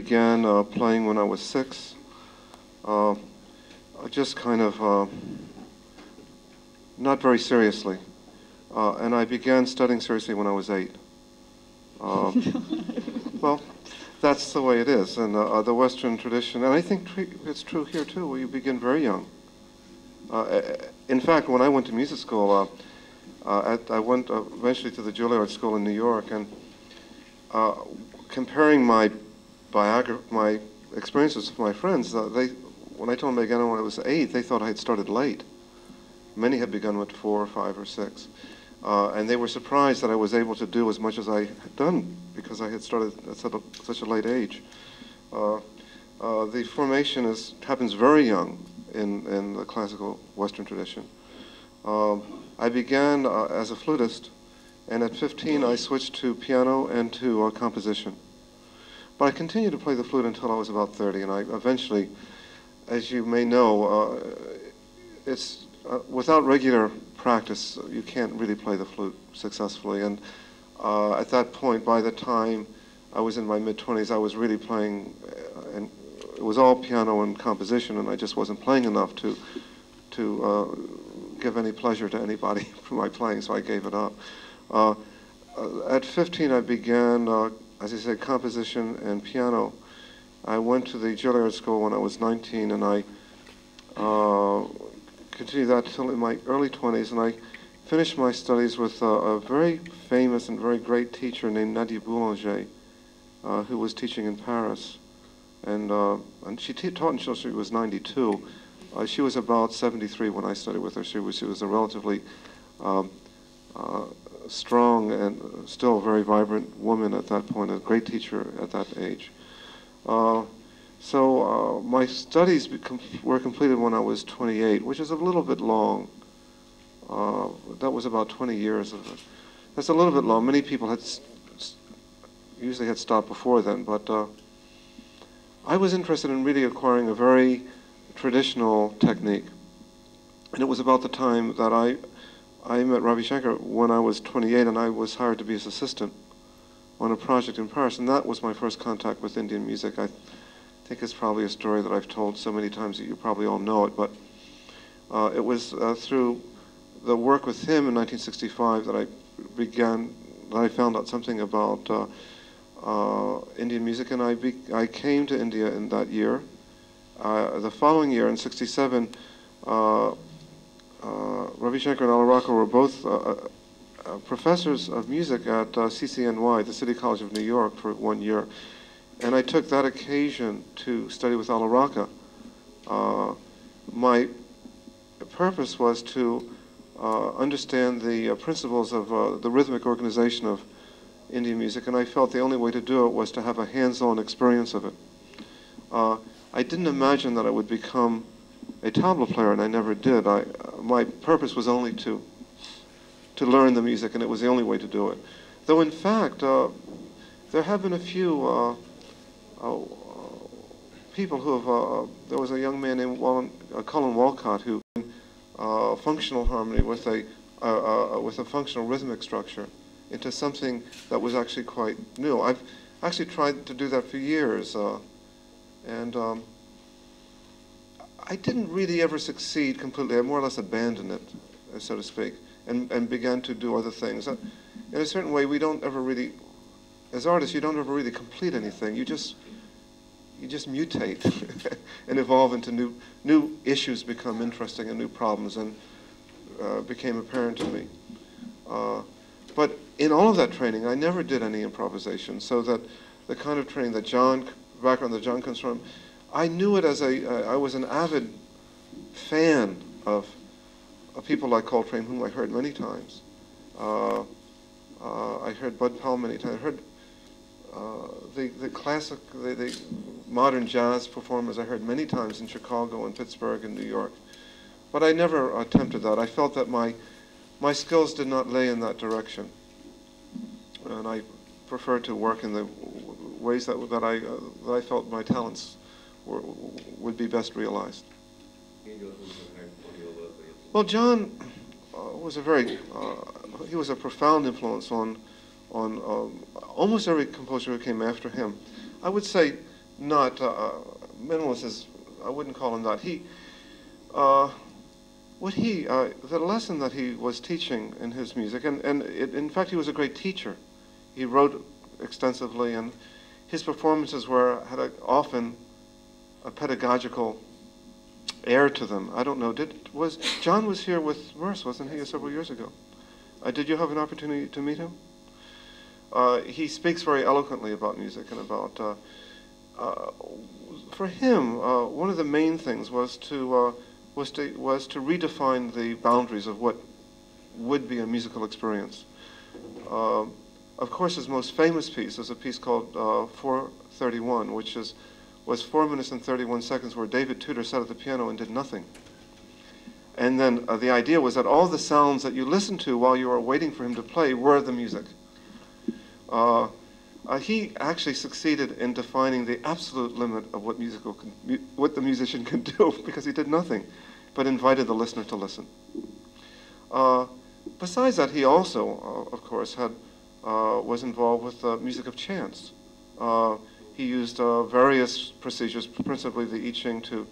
began playing when I was 6. Just kind of not very seriously. And I began studying seriously when I was 8. Well, that's the way it is in the Western tradition. And I think it's true here too, where you begin very young. In fact, when I went to music school, I went eventually to the Juilliard School in New York, and comparing my experiences with my friends, when I told them I began when I was 8, they thought I had started late. Many had begun with 4 or 5 or 6. And they were surprised that I was able to do as much as I had done because I had started at such a late age. The formation happens very young in the classical Western tradition. I began as a flutist, and at 15 I switched to piano and to composition. But I continued to play the flute until I was about 30, and I eventually, as you may know, without regular practice, you can't really play the flute successfully. And at that point, by the time I was in my mid-20s, I was really playing, and it was all piano and composition, and I just wasn't playing enough to give any pleasure to anybody from my playing, so I gave it up. At 15, I began, as I said, composition and piano. I went to the Juilliard School when I was 19, and I continued that until in my early 20s, and I finished my studies with a very famous and very great teacher named Nadia Boulanger, who was teaching in Paris. And she taught until she was 92. She was about 73 when I studied with her. She was a relatively strong and still very vibrant woman at that point, a great teacher at that age. So my studies were completed when I was 28, which is a little bit long. That was about 20 years of it. That's a little bit long. Many people usually had stopped before then, but I was interested in really acquiring a very traditional technique. And it was about the time that I met Ravi Shankar when I was 28, and I was hired to be his assistant on a project in Paris, and that was my first contact with Indian music. I think it's probably a story that I've told so many times that you probably all know it, but it was through the work with him in 1965 that I found out something about Indian music, and I came to India in that year. The following year, in '67, Ravi Shankar and Alaraka were both professors of music at CCNY, the City College of New York, for 1 year. And I took that occasion to study with Alaraka. My purpose was to understand the principles of the rhythmic organization of Indian music, and I felt the only way to do it was to have a hands-on experience of it. I didn't imagine that I would become a tabla player, and I never did. My purpose was only to learn the music, and it was the only way to do it. Though in fact, there have been a few people who have, there was a young man named Colin Walcott who functional harmony with a functional rhythmic structure into something that was actually quite new. I've actually tried to do that for years, and I didn't really ever succeed completely. I more or less abandoned it, so to speak, and began to do other things. In a certain way, we don't ever really, as artists, you don't ever really complete anything. You just mutate and evolve into new issues, become interesting, and new problems, and became apparent to me. But in all of that training, I never did any improvisation, so that the kind of training that background that John comes from, I knew it as I was an avid fan of people like Coltrane, whom I heard many times. I heard Bud Powell many times. I heard the classic, the modern jazz performers I heard many times in Chicago and Pittsburgh and New York. But I never attempted that. I felt that my skills did not lay in that direction. And I preferred to work in the ways that I felt my talents would be best realized. Well, John was he was a profound influence on almost every composer who came after him. I would say not minimalist is, I wouldn't call him that. The lesson that he was teaching in his music, in fact, he was a great teacher. He wrote extensively, and his performances had often a pedagogical air to them. I don't know. John was here with Merce, wasn't he, several years ago? Did you have an opportunity to meet him? He speaks very eloquently about music and about. For him, one of the main things was to redefine the boundaries of what would be a musical experience. Of course, his most famous piece is a piece called 431, which was 4 minutes and 31 seconds, where David Tudor sat at the piano and did nothing. And then the idea was that all the sounds that you listened to while you were waiting for him to play were the music. He actually succeeded in defining the absolute limit of what the musician can do, because he did nothing but invited the listener to listen. Besides that, he also, of course, was involved with music of chance. He used various procedures, principally the I Ching, to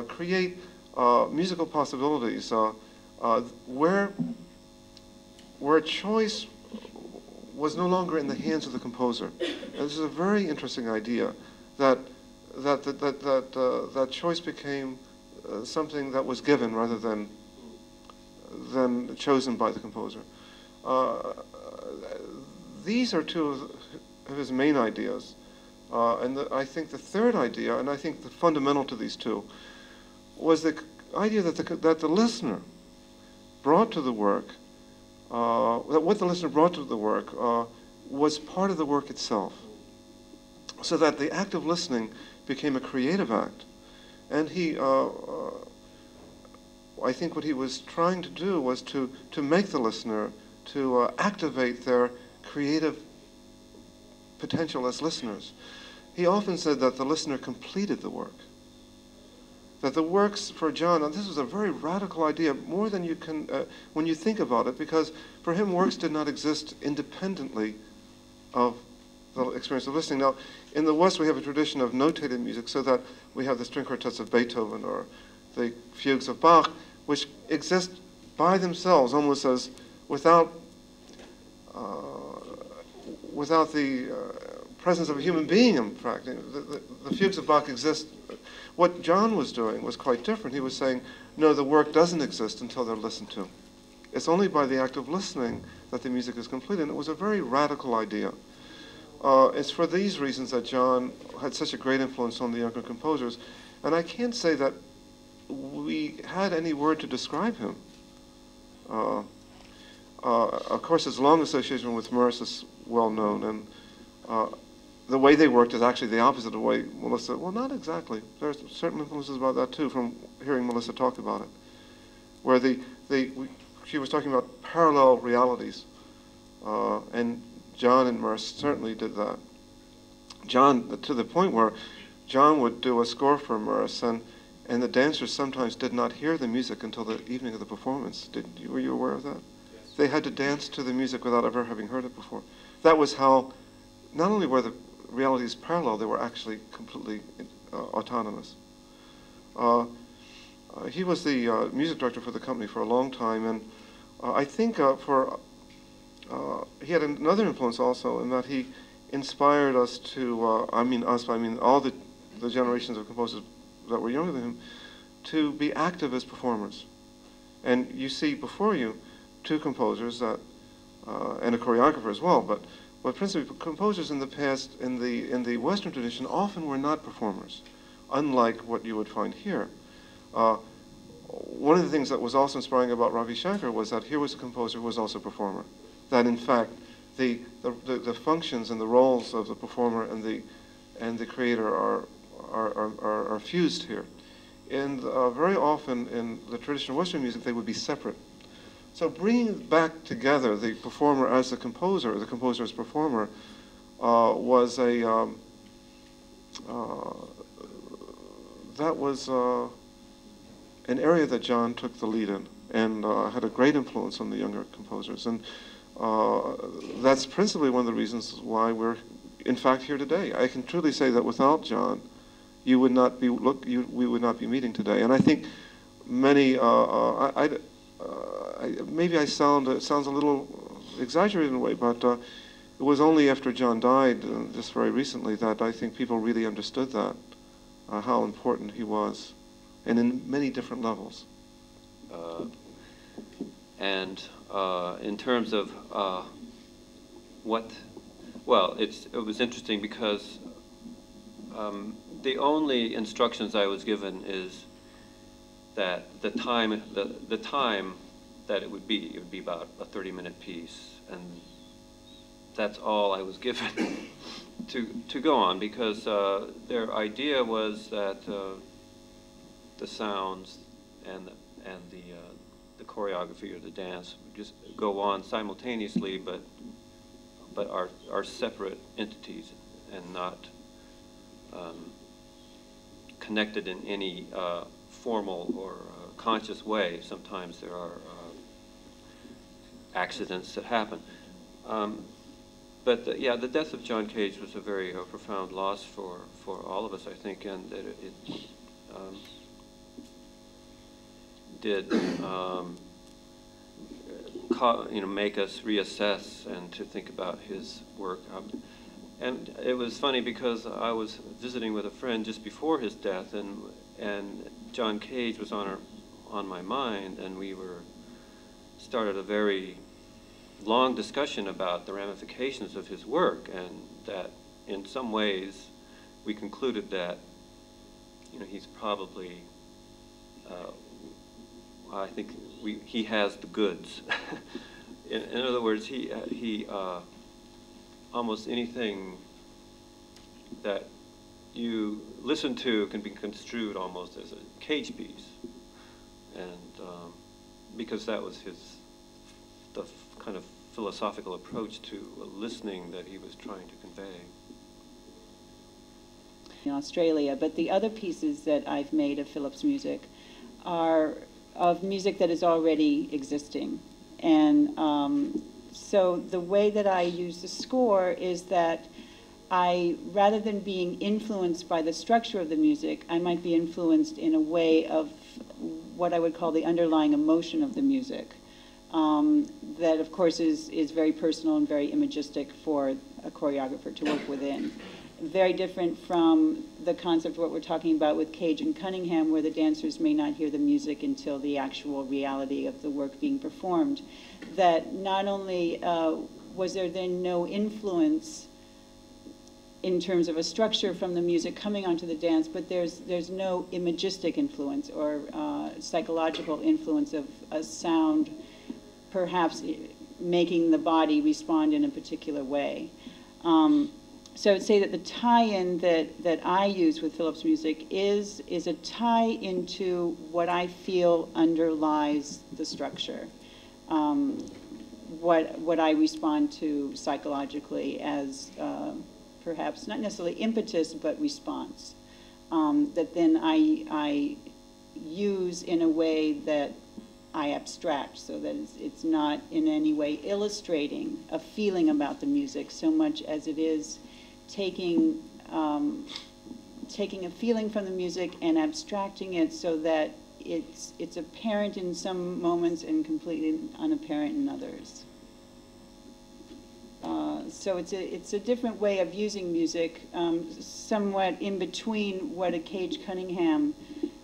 create musical possibilities where choice was no longer in the hands of the composer. And this is a very interesting idea, that choice became something that was given rather than chosen by the composer. These are two of his main ideas. I think the third idea, and I think the fundamental to these two, was the idea that the listener brought to the work, that what the listener brought to the work was part of the work itself, so that the act of listening became a creative act. And I think what he was trying to do was to make the listener, to activate their creative potential as listeners. He often said that the listener completed the work. That the works for John, and this was a very radical idea, more than you can, when you think about it, because for him works did not exist independently of the experience of listening. Now, in the West we have a tradition of notated music, so that we have the string quartets of Beethoven or the fugues of Bach, which exist by themselves, almost as without the presence of a human being, in fact. The fugues of Bach exist. What John was doing was quite different. He was saying, no, the work doesn't exist until they're listened to. It's only by the act of listening that the music is complete, and it was a very radical idea. It's for these reasons that John had such a great influence on the younger composers, and I can't say that we had any word to describe him. Of course, his long association with Merce is well known, and the way they worked is actually the opposite of the way Melissa, well, not exactly. There's certain influences about that too, from hearing Melissa talk about it, where she was talking about parallel realities, and John and Merce certainly did that. John, to the point where John would do a score for Merce, and the dancers sometimes did not hear the music until the evening of the performance. Were you aware of that? Yes. They had to dance to the music without ever having heard it before. That was how, not only were the realities parallel, they were actually completely autonomous. He was the music director for the company for a long time, and I think he had another influence also, in that he inspired us to, I mean all the generations of composers that were younger than him, to be active as performers. And you see before you two composers that, and a choreographer as well, but principally composers in the past, in the Western tradition, often were not performers, unlike what you would find here. One of the things that was also inspiring about Ravi Shankar was that here was a composer who was also a performer. That in fact, the functions and the roles of the performer and the creator are fused here. And very often in the traditional Western music, they would be separate. So bringing back together the performer as the composer as performer, was an area that John took the lead in, and had a great influence on the younger composers. And that's principally one of the reasons why we're in fact, here today. I can truly say that without John, we would not be meeting today. And I think many, maybe it sounds a little exaggerated in a way, but it was only after John died, just very recently, that I think people really understood that, how important he was, and in many different levels. And in terms of it was interesting because the only instructions I was given is that the time that it would be about a 30-minute piece, and that's all I was given to go on, because their idea was that the sounds and the choreography or the dance would just go on simultaneously, but are separate entities and not connected in any formal or conscious way. Sometimes there are accidents that happen. But the death of John Cage was a very profound loss for all of us, I think, and that it did make us reassess and to think about his work. And it was funny because I was visiting with a friend just before his death, and John Cage was on my mind, and we started a very long discussion about the ramifications of his work, and that in some ways we concluded that he's probably I think he has the goods. in other words, he almost anything that you listen to can be construed almost as a Cage piece, and because that was the kind of philosophical approach to listening that he was trying to convey. In Australia, but the other pieces that I've made of Philip's music are of music that is already existing. And so the way that I use the score is that rather than being influenced by the structure of the music, I might be influenced in a way of what I would call the underlying emotion of the music. That, of course, is very personal and very imagistic for a choreographer to work within. Very different from the concept of what we're talking about with Cage and Cunningham, where the dancers may not hear the music until the actual reality of the work being performed. That not only was there then no influence in terms of a structure from the music coming onto the dance, but there's no imagistic influence or psychological influence of a sound perhaps making the body respond in a particular way. So I would say that the tie-in that I use with Philip's music is a tie into what I feel underlies the structure. What I respond to psychologically as perhaps not necessarily impetus, but response. That then I use in a way that I abstract, so that it's not in any way illustrating a feeling about the music so much as it is taking a feeling from the music and abstracting it so that it's apparent in some moments and completely unapparent in others. So it's a different way of using music, somewhat in between what a Cage-Cunningham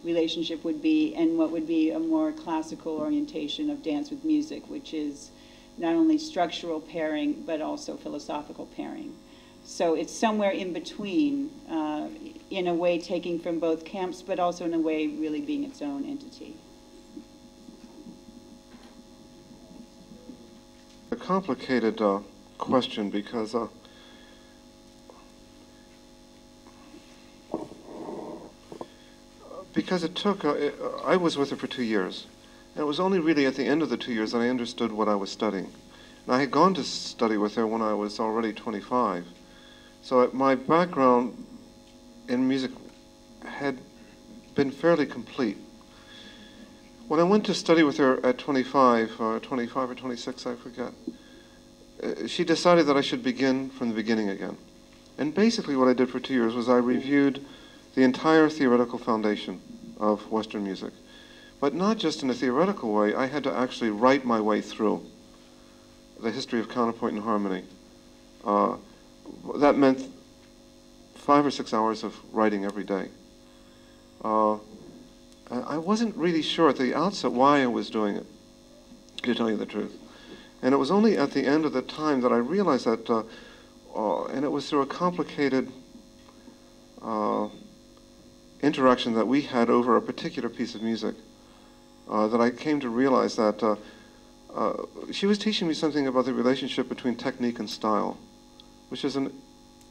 relationship would be and what would be a more classical orientation of dance with music, which is not only structural pairing but also philosophical pairing. So it's somewhere in between, in a way taking from both camps, but also in a way really being its own entity. A complicated question because it took, I was with her for 2 years, and it was only really at the end of the 2 years that I understood what I was studying. And I had gone to study with her when I was already 25. So my background in music had been fairly complete. When I went to study with her at 25 or 26, I forget, she decided that I should begin from the beginning again. And basically what I did for 2 years was I reviewed the entire theoretical foundation of Western music. But not just in a theoretical way, I had to actually write my way through the history of counterpoint and harmony. That meant 5 or 6 hours of writing every day. I wasn't really sure at the outset why I was doing it, to tell you the truth. And it was only at the end of the time that I realized that, and it was through a complicated interaction that we had over a particular piece of music, that I came to realize that she was teaching me something about the relationship between technique and style, which is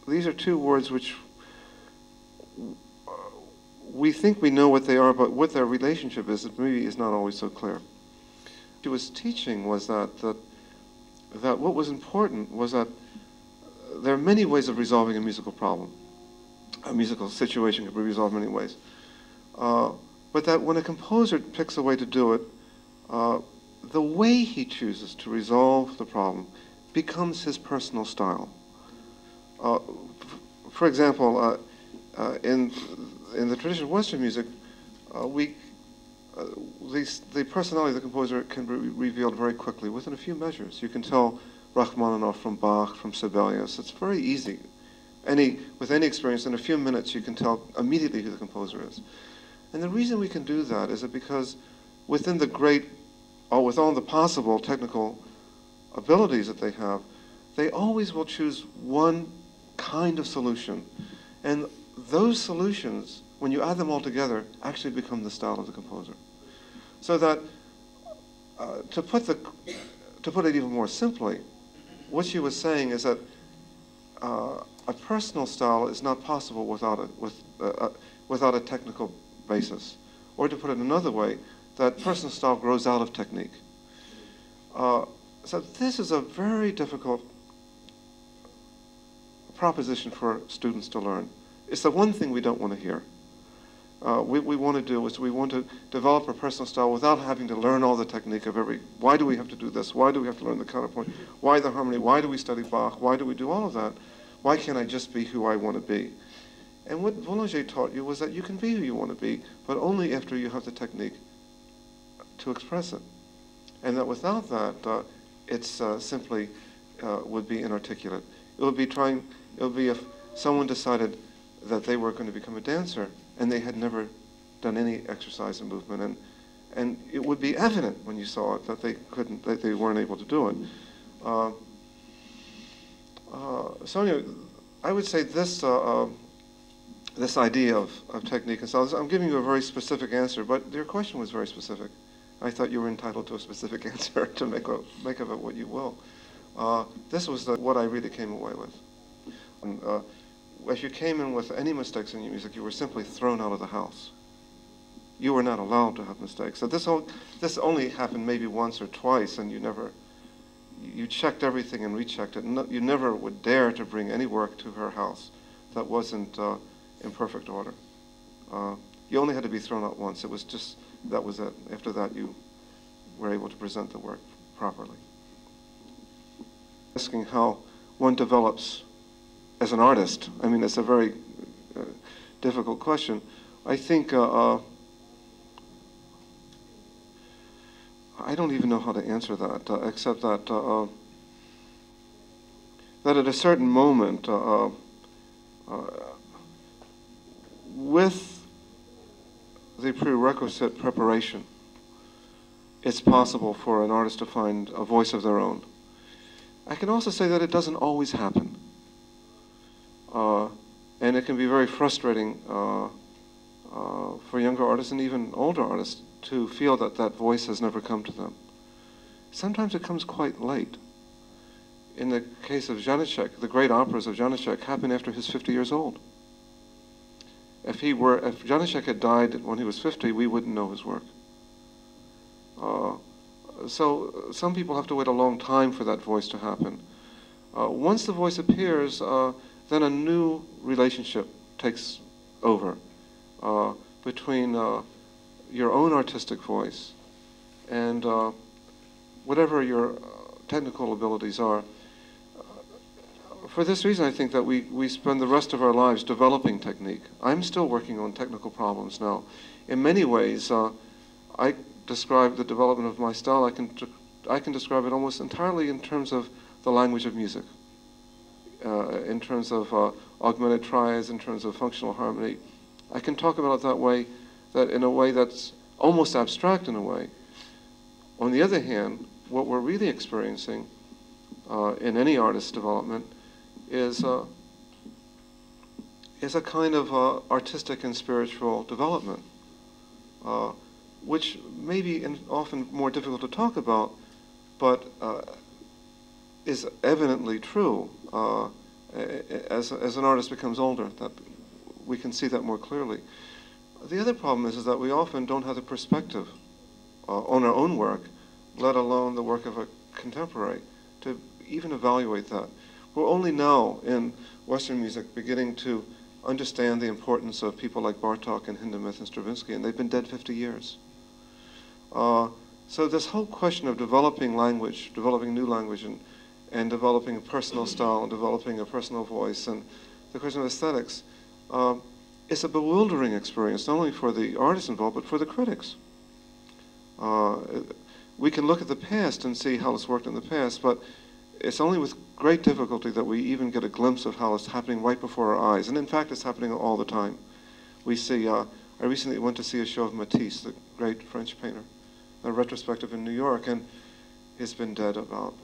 these are two words which we think we know what they are, but what their relationship is, it maybe is not always so clear. What she was teaching was that what was important was that there are many ways of resolving a musical problem. A musical situation can be resolved many ways. But that when a composer picks a way to do it, the way he chooses to resolve the problem becomes his personal style. For example, in the tradition of Western music, the personality of the composer can be revealed very quickly within a few measures. You can tell Rachmaninoff from Bach, from Sibelius. It's very easy. With any experience, in a few minutes you can tell immediately who the composer is. And the reason we can do that is that because within with all the possible technical abilities that they have, they always will choose one kind of solution. And those solutions, when you add them all together, actually become the style of the composer. So that, to put it even more simply, what she was saying is that a personal style is not possible without a technical basis. Or to put it another way, that personal style grows out of technique. So this is a very difficult proposition for students to learn. It's the one thing we don't want to hear. What we want to do is we want to develop a personal style without having to learn all the technique of why do we have to do this? Why do we have to learn the counterpoint? Why the harmony? Why do we study Bach? Why do we do all of that? Why can't I just be who I want to be? And what Boulanger taught you was that you can be who you want to be, but only after you have the technique to express it. And that without that, it's simply would be inarticulate. It would be if someone decided that they were going to become a dancer and they had never done any exercise and movement, and it would be evident when you saw it that they weren't able to do it. Sonia, I would say this idea of technique and style, I'm giving you a very specific answer, but your question was very specific. I thought you were entitled to a specific answer to make of it what you will. This was what I really came away with. And, if you came in with any mistakes in your music, you were simply thrown out of the house. You were not allowed to have mistakes. So this only happened maybe once or twice, and you checked everything and rechecked it. You never would dare to bring any work to her house that wasn't in perfect order. You only had to be thrown out once. It was just, that was it. After that, you were able to present the work properly. Asking how one develops as an artist, I mean, it's a very difficult question. I think, I don't even know how to answer that, except that that at a certain moment, with the prerequisite preparation, it's possible for an artist to find a voice of their own. I can also say that it doesn't always happen. And it can be very frustrating for younger artists and even older artists to feel that that voice has never come to them. Sometimes it comes quite late. In the case of Janáček, the great operas of Janáček happened after he's 50 years old. If Janáček had died when he was 50, we wouldn't know his work. So some people have to wait a long time for that voice to happen. Once the voice appears, then a new relationship takes over between your own artistic voice and whatever your technical abilities are. for this reason, I think that we spend the rest of our lives developing technique. I'm still working on technical problems now. In many ways, I describe the development of my style, I can describe it almost entirely in terms of the language of music, in terms of augmented triads, in terms of functional harmony. I can talk about it that way, that in a way that's almost abstract in a way. On the other hand, what we're really experiencing in any artist's development is a kind of artistic and spiritual development, which may be often more difficult to talk about, but is evidently true as an artist becomes older. That we can see that more clearly. The other problem is that we often don't have the perspective on our own work, let alone the work of a contemporary, to even evaluate that. We're only now in Western music beginning to understand the importance of people like Bartók and Hindemith and Stravinsky, and they've been dead 50 years. So this whole question of developing language, developing new language, and developing a personal style, and developing a personal voice, and the question of aesthetics, is a bewildering experience, not only for the artists involved, but for the critics. We can look at the past and see how it's worked in the past, but it's only with great difficulty that we even get a glimpse of how it's happening right before our eyes. And in fact, it's happening all the time. We see, I recently went to see a show of Matisse, the great French painter, a retrospective in New York, and he's been dead about,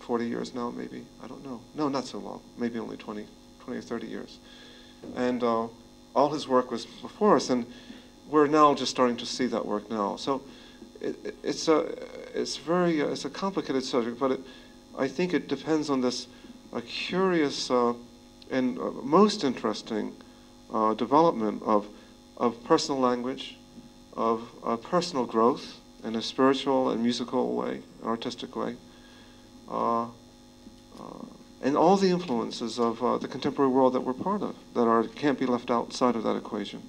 40 years now, maybe? I don't know. No, not so long. Maybe only 20 or 30 years. And all his work was before us, and we're now just starting to see that work now. So it's a complicated subject, but I think it depends on this curious and most interesting development of personal language, of personal growth in a spiritual and musical way, an artistic way, and all the influences of the contemporary world that we're part of, that can't be left outside of that equation.